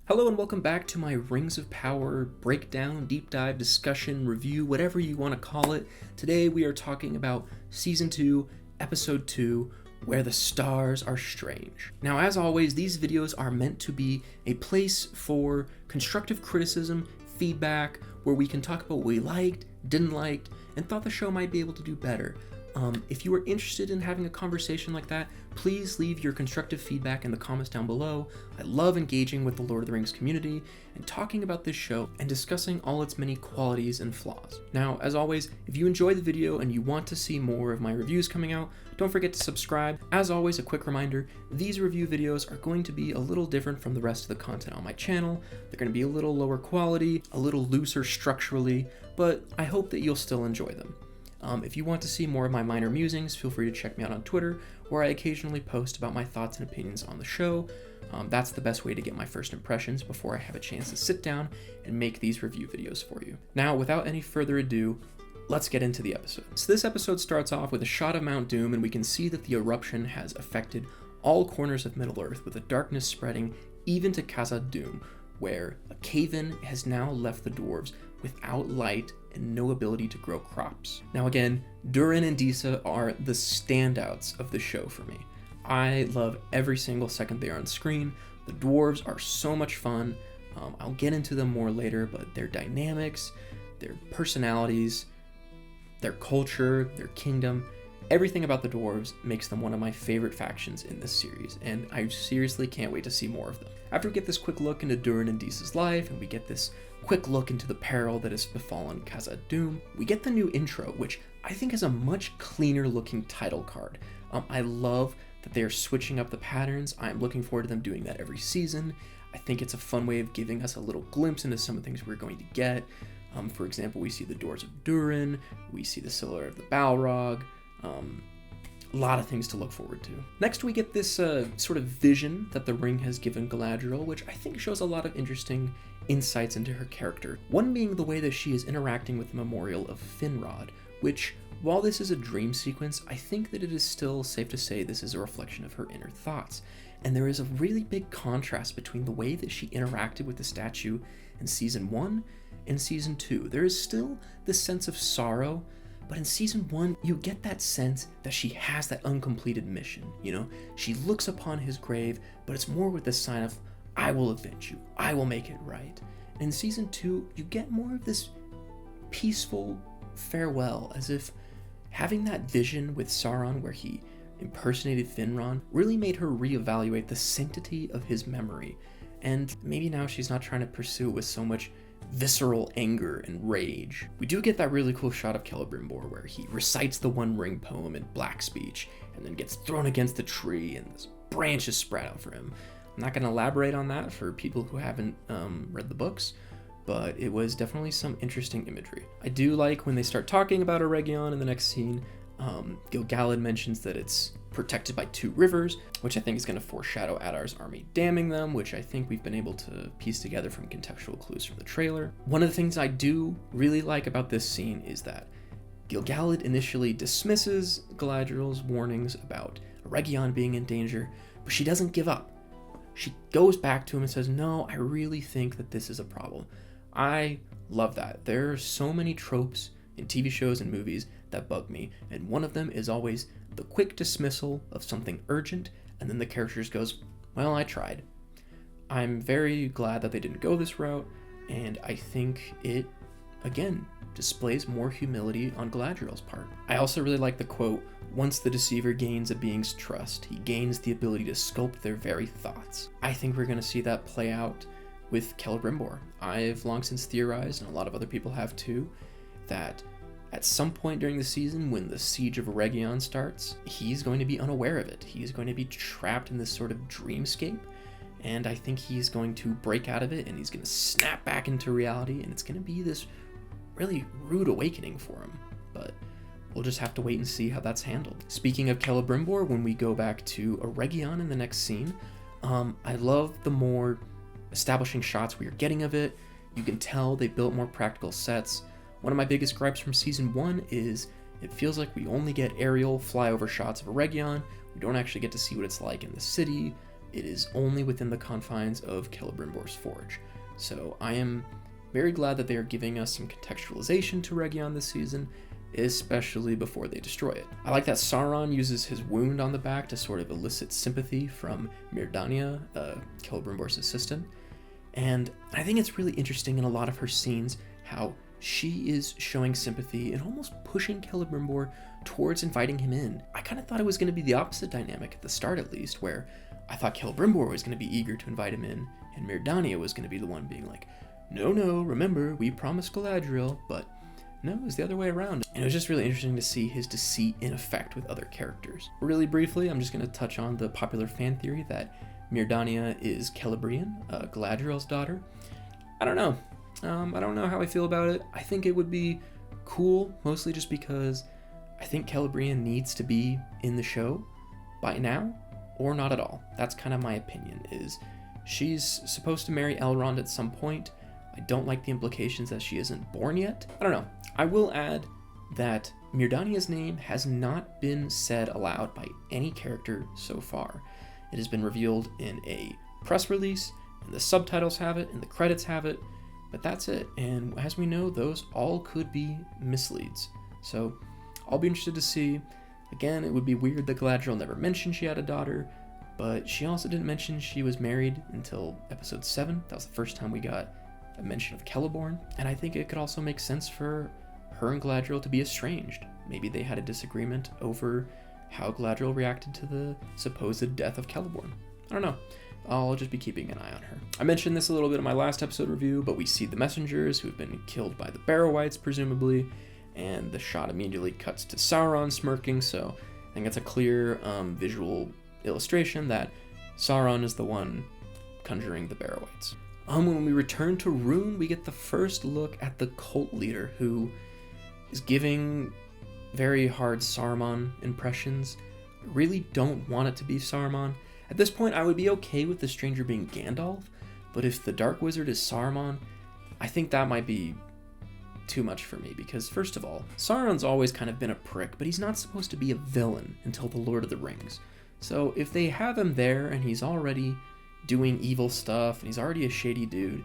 Hello and welcome back to my Rings of Power breakdown, deep dive, discussion, review, whatever you want to call it. Today we are talking about Season 2, Episode 2, Where the Stars Are Strange. Now, as always, these videos are meant to be a place for constructive criticism, feedback, where we can talk about what we liked, didn't like, and thought the show might be able to do better. If you are interested in having a conversation like that, please leave your constructive feedback in the comments down below. I love engaging with the Lord of the Rings community and talking about this show and discussing all its many qualities and flaws. Now, as always, if you enjoyed the video and you want to see more of my reviews coming out, don't forget to subscribe. As always, a quick reminder, these review videos are going to be a little different from the rest of the content on my channel. They're going to be a little lower quality, a little looser structurally, but I hope that you'll still enjoy them. If you want to see more of my minor musings, feel free to check me out on Twitter, where I occasionally post about my thoughts and opinions on the show. That's the best way to get my first impressions before I have a chance to sit down and make these review videos for you. Now, without any further ado, let's get into the episode. So this episode starts off with a shot of Mount Doom, and we can see that the eruption has affected all corners of Middle-earth, with the darkness spreading even to Khazad Dum, where a cave-in has now left the dwarves without light and no ability to grow crops. Now again, Durin and Disa are the standouts of the show for me. I love every single second they are on screen. The dwarves are so much fun. I'll get into them more later, but their dynamics, their personalities, their culture, their kingdom, everything about the dwarves makes them one of my favorite factions in this series, and I seriously can't wait to see more of them. After we get this quick look into Durin and Disa's life, and we get this quick look into the peril that has befallen Khazad Dum, we get the new intro, which I think is a much cleaner looking title card. I love that they are switching up the patterns. I'm looking forward to them doing that every season. I think it's a fun way of giving us a little glimpse into some of the things we're going to get. For example, we see the doors of Durin, we see the Silver of the Balrog, a lot of things to look forward to. Next, we get this sort of vision that the ring has given Galadriel, which I think shows a lot of interesting insights into her character. One being the way that she is interacting with the memorial of Finrod, which, while this is a dream sequence, I think that it is still safe to say this is a reflection of her inner thoughts. And there is a really big contrast between the way that she interacted with the statue in Season 1 and Season 2. There is still this sense of sorrow, but in Season 1, you get that sense that she has that uncompleted mission, you know? She looks upon his grave, but it's more with the sign of, I will avenge you, I will make it right. And in Season 2, you get more of this peaceful farewell, as if having that vision with Sauron where he impersonated Finrod really made her reevaluate the sanctity of his memory. And maybe now she's not trying to pursue it with so much visceral anger and rage. We do get that really cool shot of Celebrimbor where he recites the One Ring poem in black speech and then gets thrown against a tree and this branches sprout out for him. I'm not going to elaborate on that for people who haven't read the books, but it was definitely some interesting imagery. I do like when they start talking about Eregion in the next scene. Gil-galad mentions that it's protected by 2 rivers, which I think is going to foreshadow Adar's army damming them, which I think we've been able to piece together from contextual clues from the trailer. One of the things I do really like about this scene is that Gil-galad initially dismisses Galadriel's warnings about Eregion being in danger, but she doesn't give up. She goes back to him and says, no, I really think that this is a problem. I love that. There are so many tropes in TV shows and movies that bug me, and one of them is always the quick dismissal of something urgent, and then the character just goes, well, I tried. I'm very glad that they didn't go this route, and I think it, again, displays more humility on Galadriel's part. I also really like the quote, once the deceiver gains a being's trust, he gains the ability to sculpt their very thoughts. I think we're going to see that play out with Celebrimbor. I've long since theorized, and a lot of other people have too, that at some point during the season, when the Siege of Eregion starts, he's going to be unaware of it. He's going to be trapped in this sort of dreamscape, and I think he's going to break out of it, and he's going to snap back into reality, and it's going to be this really rude awakening for him. But we'll just have to wait and see how that's handled. Speaking of Celebrimbor, when we go back to Eregion in the next scene, I love the more establishing shots we are getting of it. You can tell they built more practical sets. One of my biggest gripes from Season 1 is it feels like we only get aerial flyover shots of Eregion. We don't actually get to see what it's like in the city. it is only within the confines of Celebrimbor's Forge. So I am very glad that they are giving us some contextualization to Region this season, especially before they destroy it. I like that Sauron uses his wound on the back to sort of elicit sympathy from Myrddania, Celebrimbor's assistant. And I think it's really interesting in a lot of her scenes how she is showing sympathy and almost pushing Celebrimbor towards inviting him in. I kind of thought it was going to be the opposite dynamic at the start, at least, where I thought Celebrimbor was going to be eager to invite him in, and Myrddania was going to be the one being like, no, remember, we promised Galadriel, but no, it was the other way around. And it was just really interesting to see his deceit in effect with other characters. Really briefly, I'm just going to touch on the popular fan theory that Myrddania is Celebrian, Galadriel's daughter. I don't know. I don't know how I feel about it. I think it would be cool, mostly just because I think Celebrian needs to be in the show by now, or not at all. That's kind of my opinion, is she's supposed to marry Elrond at some point. I don't like the implications that she isn't born yet. I don't know. I will add that Myrddania's name has not been said aloud by any character so far. It has been revealed in a press release, and the subtitles have it, and the credits have it, but that's it. And as we know, those all could be misleads. So I'll be interested to see. Again, it would be weird that Galadriel never mentioned she had a daughter, but she also didn't mention she was married until episode 7. That was the first time we got a mention of Celeborn. And I think it could also make sense for her and Galadriel to be estranged. Maybe they had a disagreement over how Galadriel reacted to the supposed death of Celeborn. I don't know. I'll just be keeping an eye on her. I mentioned this a little bit in my last episode review, but we see the messengers who have been killed by the Barrow-wights, presumably, and the shot immediately cuts to Sauron smirking, so I think it's a clear visual illustration that Sauron is the one conjuring the Barrow-wights. When we return to Rhûn, we get the first look at the cult leader, who is giving very hard Saruman impressions. I really don't want it to be Saruman. At this point, I would be okay with the stranger being Gandalf, but if the Dark Wizard is Saruman, I think that might be too much for me, because first of all, Sauron's always kind of been a prick, but he's not supposed to be a villain until the Lord of the Rings. So if they have him there and he's already doing evil stuff and he's already a shady dude,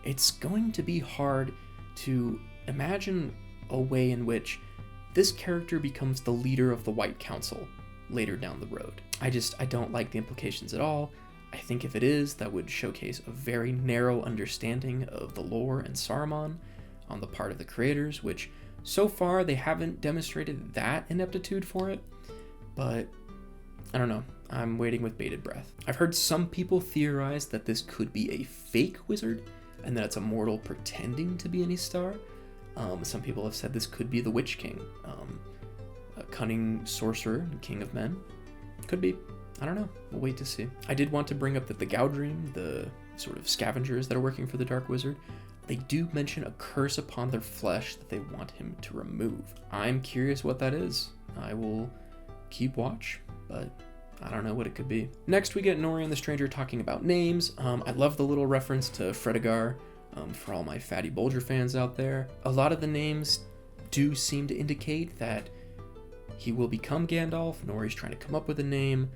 it's going to be hard to imagine a way in which this character becomes the leader of the White Council later down the road. I don't like the implications at all. I think if it is, that would showcase a very narrow understanding of the lore and Saruman on the part of the creators, which so far they haven't demonstrated that ineptitude for it, but I don't know. I'm waiting with bated breath. I've heard some people theorize that this could be a fake wizard and that it's a mortal pretending to be an Istar. Some people have said this could be the Witch King, a cunning sorcerer and king of men. Could be. I don't know. We'll wait to see. I did want to bring up that the Gaudrim, the sort of scavengers that are working for the Dark Wizard, they do mention a curse upon their flesh that they want him to remove. I'm curious what that is. I will keep watch, but I don't know what it could be. Next, we get Nori and the Stranger talking about names. I love the little reference to Fredegar for all my Fatty Bulger fans out there. A lot of the names do seem to indicate that he will become Gandalf. Nori's trying to come up with a name.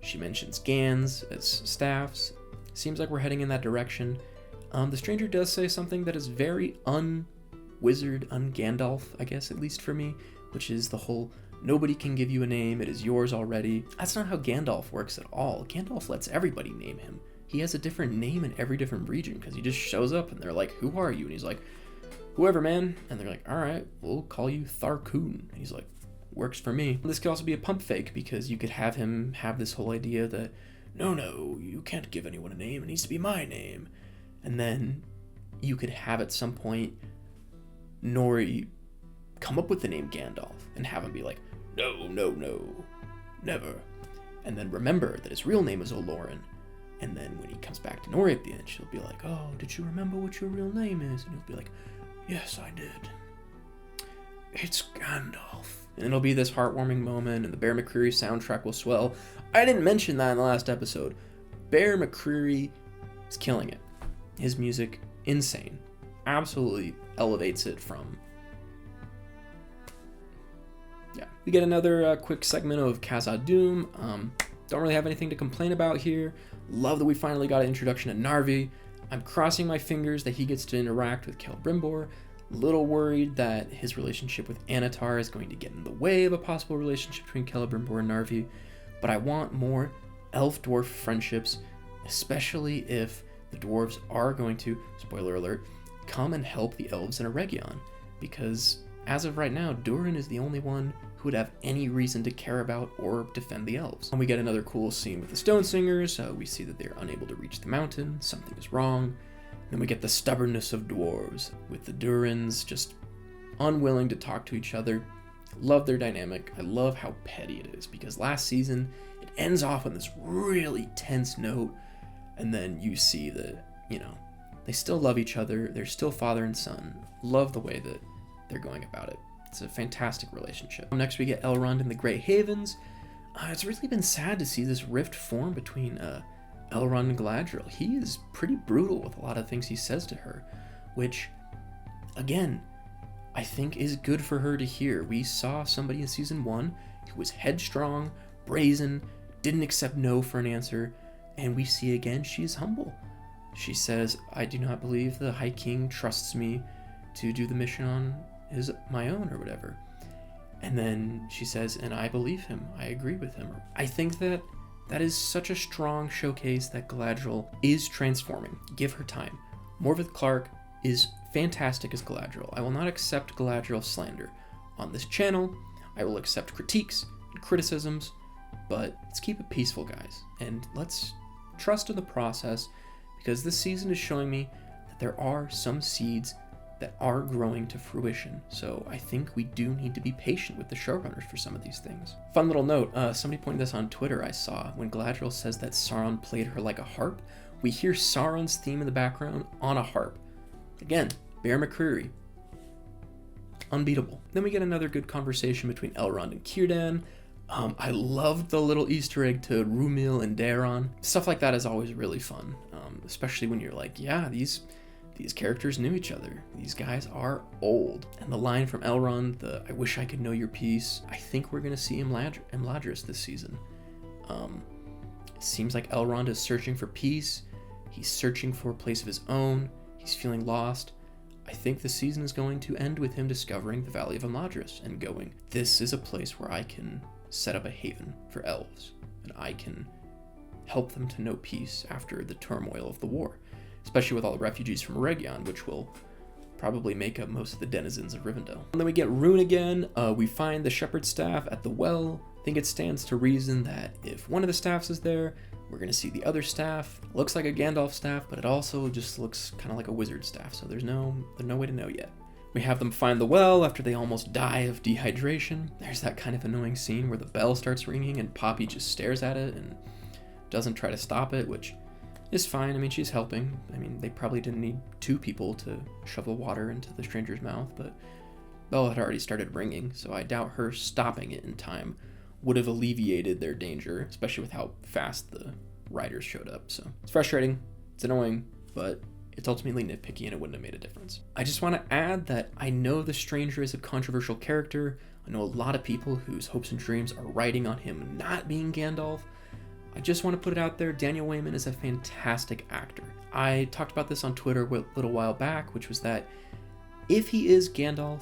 She mentions Gans as staffs. Seems like we're heading in that direction. The Stranger does say something that is very un-wizard, un-Gandalf, I guess, at least for me, which is the whole nobody can give you a name, it is yours already. That's not how Gandalf works at all. Gandalf lets everybody name him. He has a different name in every different region because he just shows up and they're like, who are you? And he's like, whoever, man. And they're like, all right, we'll call you Tharkun. And he's like, works for me. This could also be a pump fake because you could have him have this whole idea that, no, you can't give anyone a name. It needs to be my name. And then you could have at some point Nori come up with the name Gandalf and have him be like, no, never. And then remember that his real name is Olorin. And then when he comes back to Nori at the end, she'll be like, oh, did you remember what your real name is? And he'll be like, yes, I did. It's Gandalf. And it'll be this heartwarming moment, and the Bear McCreary soundtrack will swell. I didn't mention that in the last episode. Bear McCreary is killing it. His music, insane. Absolutely elevates it from... Yeah. We get another quick segment of Khazad Dum. Don't really have anything to complain about here. Love that we finally got an introduction to Narvi. I'm crossing my fingers that he gets to interact with Celebrimbor. Little worried that his relationship with Annatar is going to get in the way of a possible relationship between Celebrimbor and Narvi. But I want more elf-dwarf friendships, especially if the dwarves are going to, spoiler alert, come and help the elves in Eregion. Because as of right now, Durin is the only one who would have any reason to care about or defend the elves. And we get another cool scene with the Stone Singers. We see that they're unable to reach the mountain. Something is wrong. Then we get the stubbornness of dwarves with the Durins just unwilling to talk to each other. Love their dynamic. I love how petty it is, because last season it ends off on this really tense note, and then you see that, they still love each other. They're still father and son. Love the way that they're going about it. It's a fantastic relationship. Next we get Elrond in the Grey Havens. It's really been sad to see this rift form between Elrond and Galadriel. He is pretty brutal with a lot of things he says to her, which, again, I think is good for her to hear. We saw somebody in season 1 who was headstrong, brazen, didn't accept no for an answer, and we see again she's humble. She says, I do not believe the High King trusts me to do the mission on my own or whatever. And then she says, and I believe him. I agree with him. I think that is such a strong showcase that Galadriel is transforming. Give her time. Morveth Clark is fantastic as Galadriel. I will not accept Galadriel slander on this channel. I will accept critiques and criticisms, but let's keep it peaceful, guys. And let's trust in the process, because this season is showing me that there are some seeds that are growing to fruition. So I think we do need to be patient with the showrunners for some of these things. Fun little note, somebody pointed this on Twitter I saw. When Galadriel says that Sauron played her like a harp, we hear Sauron's theme in the background on a harp. Again, Bear McCreary. Unbeatable. Then we get another good conversation between Elrond and Círdan. I loved the little Easter egg to Rúmil and Daeron. Stuff like that is always really fun, especially when you're like, yeah, these characters knew each other. These guys are old. And the line from Elrond, I wish I could know your peace, I think we're going to see Imladris this season. It seems like Elrond is searching for peace. He's searching for a place of his own. He's feeling lost. I think the season is going to end with him discovering the Valley of Imladris and going, this is a place where I can set up a haven for elves, and I can help them to know peace after the turmoil of the war, especially with all the refugees from Eregion, which will probably make up most of the denizens of Rivendell. And then we get Rune again. We find the shepherd staff at the well. I think it stands to reason that if one of the staffs is there, we're going to see the other staff. It looks like a Gandalf staff, but it also just looks kind of like a wizard staff, so there's no way to know yet. We have them find the well after they almost die of dehydration. There's that kind of annoying scene where the bell starts ringing and Poppy just stares at it and doesn't try to stop it, which is fine. I mean, she's helping. I mean, they probably didn't need 2 people to shovel water into the stranger's mouth, but bell had already started ringing, so I doubt her stopping it in time would have alleviated their danger, especially with how fast the riders showed up. So it's frustrating, it's annoying, but it's ultimately nitpicky and it wouldn't have made a difference. I just want to add that I know the stranger is a controversial character. I know a lot of people whose hopes and dreams are riding on him not being Gandalf. I just want to put it out there, Daniel Wayman is a fantastic actor. I talked about this on Twitter a little while back, which was that if he is Gandalf,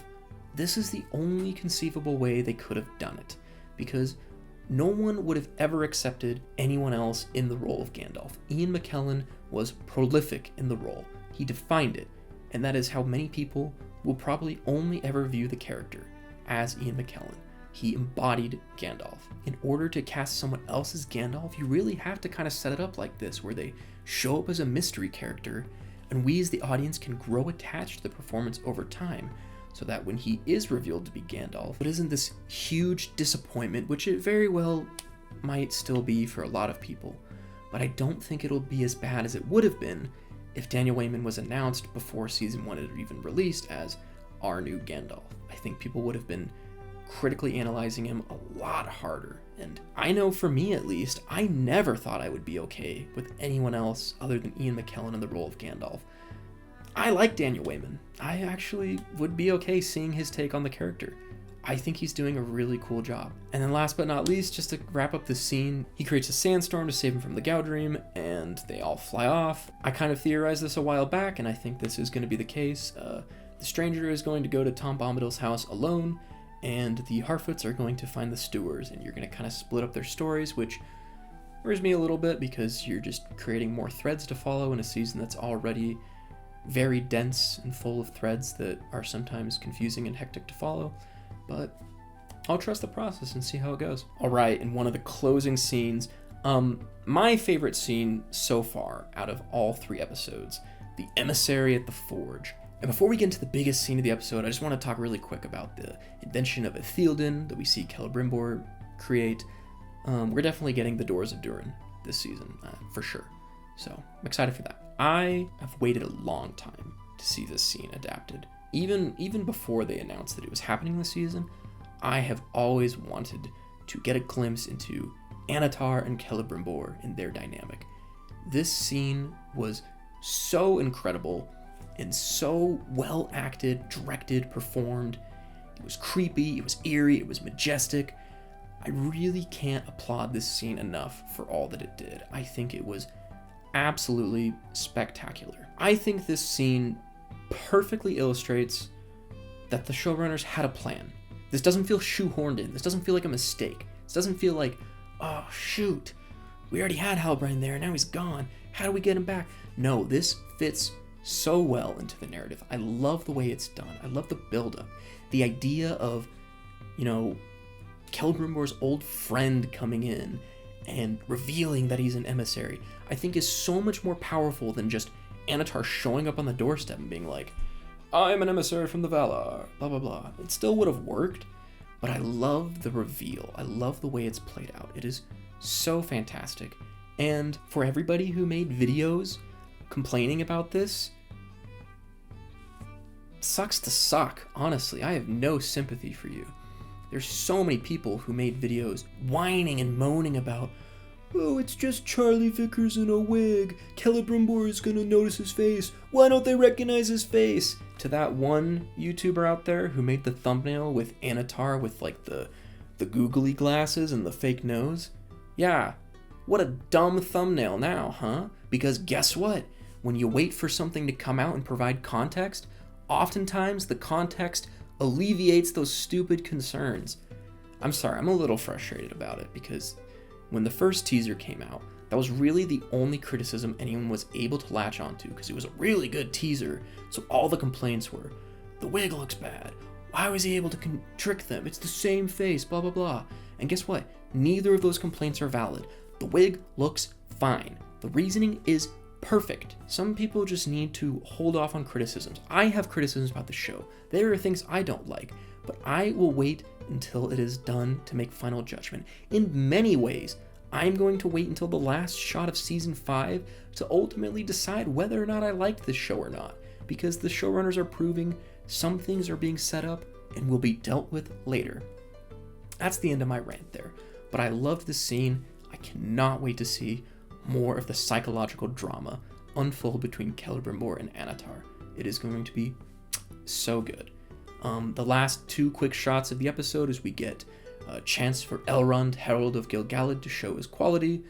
this is the only conceivable way they could have done it, because no one would have ever accepted anyone else in the role of Gandalf. Ian McKellen was prolific in the role. He defined it, and that is how many people will probably only ever view the character, as Ian McKellen. He embodied Gandalf. In order to cast someone else as Gandalf, you really have to kind of set it up like this, where they show up as a mystery character, and we as the audience can grow attached to the performance over time, so that when he is revealed to be Gandalf, it isn't this huge disappointment, which it very well might still be for a lot of people, but I don't think it'll be as bad as it would have been if Daniel Wayman was announced before season 1 had even released as our new Gandalf. I think people would have been critically analyzing him a lot harder, and I know for me at least, I never thought I would be okay with anyone else other than Ian McKellen in the role of Gandalf. I like Daniel Wayman. I actually would be okay seeing his take on the character. I think he's doing a really cool job. And then last but not least, just to wrap up this scene, he creates a sandstorm to save him from the Galadriel, and they all fly off. I kind of theorized this a while back, and I think this is going to be the case. The stranger is going to go to Tom Bombadil's house alone, and the Harfoots are going to find the Stewards, and you're going to kind of split up their stories, which worries me a little bit because you're just creating more threads to follow in a season that's already very dense and full of threads that are sometimes confusing and hectic to follow. But I'll trust the process and see how it goes. All right, in one of the closing scenes, my favorite scene so far out of all 3 episodes, the emissary at the forge. And before we get into the biggest scene of the episode, I just want to talk really quick about the invention of Ithilden that we see Celebrimbor create. We're definitely getting the Doors of Durin this season, for sure. So I'm excited for that. I have waited a long time to see this scene adapted. Even before they announced that it was happening this season, I have always wanted to get a glimpse into Annatar and Celebrimbor in their dynamic. This scene was so incredible and so well acted, directed, performed. It was creepy, it was eerie, it was majestic. I really can't applaud this scene enough for all that it did. I think it was absolutely spectacular. I think this scene perfectly illustrates that the showrunners had a plan. This doesn't feel shoehorned in. This doesn't feel like a mistake. This doesn't feel like, oh shoot, we already had Halbrand there, now he's gone. How do we get him back? No, this fits so well into the narrative. I love the way it's done. I love the buildup. The idea of, Celebrimbor's old friend coming in and revealing that he's an emissary, I think is so much more powerful than just Annatar showing up on the doorstep and being like, I'm an emissary from the Valar, blah, blah, blah. It still would have worked, but I love the reveal. I love the way it's played out. It is so fantastic. And for everybody who made videos complaining about this, sucks to suck, honestly. I have no sympathy for you. There's so many people who made videos whining and moaning about, oh, it's just Charlie Vickers in a wig. Celebrimbor is gonna notice his face. Why don't they recognize his face? To that one YouTuber out there who made the thumbnail with Annatar with like the googly glasses and the fake nose. Yeah, what a dumb thumbnail now, huh? Because guess what? When you wait for something to come out and provide context, oftentimes the context alleviates those stupid concerns. I'm sorry, I'm a little frustrated about it because when the first teaser came out, that was really the only criticism anyone was able to latch onto because it was a really good teaser. So all the complaints were, the wig looks bad. Why was he able to trick them? It's the same face, blah, blah, blah. And guess what? Neither of those complaints are valid. The wig looks fine. The reasoning is perfect. Some people just need to hold off on criticisms. I have criticisms about the show. There are things I don't like, but I will wait until it is done to make final judgment. In many ways, I'm going to wait until the last shot of season 5 to ultimately decide whether or not I liked this show or not, because the showrunners are proving some things are being set up and will be dealt with later. That's the end of my rant there, but I loved this scene. I cannot wait to see more of the psychological drama unfold between Celebrimbor and Annatar. It is going to be so good. The last 2 quick shots of the episode is we get a chance for Elrond, Herald of Gil-galad, to show his quality.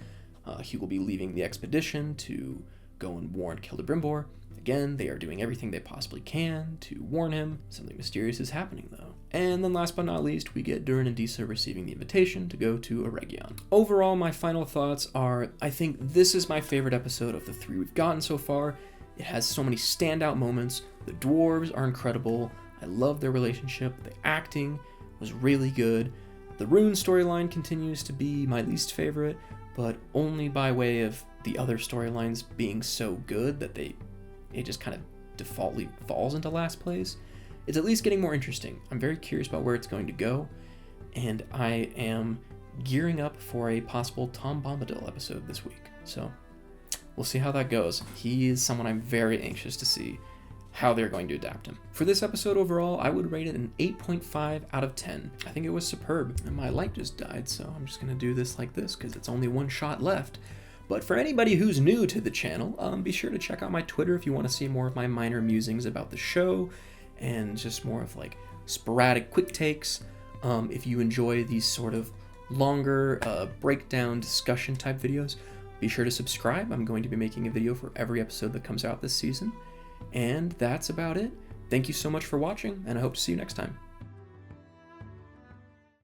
He will be leaving the expedition to go and warn Celebrimbor. Again, they are doing everything they possibly can to warn him. Something mysterious is happening, though. And then last but not least, we get Durin and Disa receiving the invitation to go to Eregion. Overall, my final thoughts are, I think this is my favorite episode of the 3 we've gotten so far. It has so many standout moments. The dwarves are incredible. I love their relationship. The acting was really good. The Rune storyline continues to be my least favorite, but only by way of the other storylines being so good that it just kind of defaultly falls into last place. It's at least getting more interesting. I'm very curious about where it's going to go, and I am gearing up for a possible Tom Bombadil episode this week. So we'll see how that goes. He is someone I'm very anxious to see how they're going to adapt him. For this episode overall, I would rate it an 8.5 out of 10. I think it was superb, and my light just died, so I'm just gonna do this like this because it's only 1 shot left. But for anybody who's new to the channel, be sure to check out my Twitter if you want to see more of my minor musings about the show and just more of like sporadic quick takes. If you enjoy these sort of longer breakdown discussion type videos, be sure to subscribe. I'm going to be making a video for every episode that comes out this season. And that's about it. Thank you so much for watching, and I hope to see you next time.